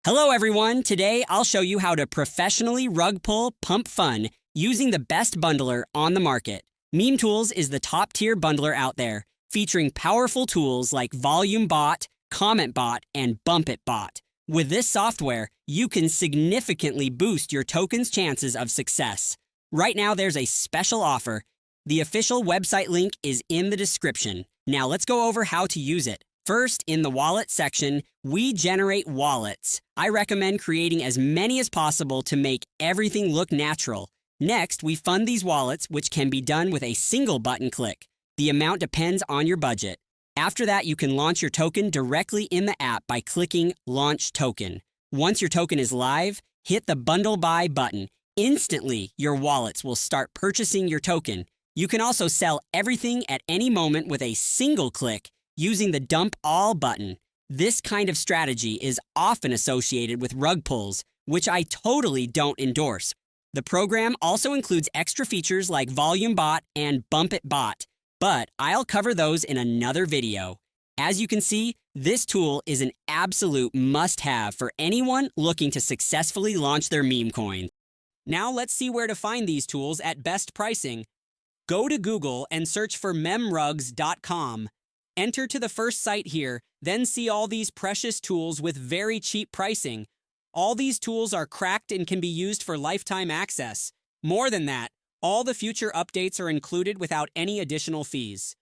Hello everyone, today I'll show you how to professionally rug pull Pumpfun using the best bundler on the market. MemeTools is the top tier bundler out there, featuring powerful tools like Volume Bot, Comment Bot, and Bump It Bot. With this software, you can significantly boost your token's chances of success. Right now there's a special offer. The official website link is in the description. Now let's go over how to use it. First, in the wallet section, we generate wallets. I recommend creating as many as possible to make everything look natural. Next, we fund these wallets, which can be done with a single button click. The amount depends on your budget. After that, you can launch your token directly in the app by clicking Launch Token. Once your token is live, hit the Bundle Buy button. Instantly, your wallets will start purchasing your token. You can also sell everything at any moment with a single click using the Dump All button. This kind of strategy is often associated with rug pulls, which I totally don't endorse. The program also includes extra features like Volume Bot and Bump It Bot, but I'll cover those in another video. As you can see, this tool is an absolute must-have for anyone looking to successfully launch their meme coin. Now let's see where to find these tools at best pricing. Go to Google and search for memrugs.com. Enter to the first site here, then see all these precious tools with very cheap pricing. All these tools are cracked and can be used for lifetime access. More than that, all the future updates are included without any additional fees.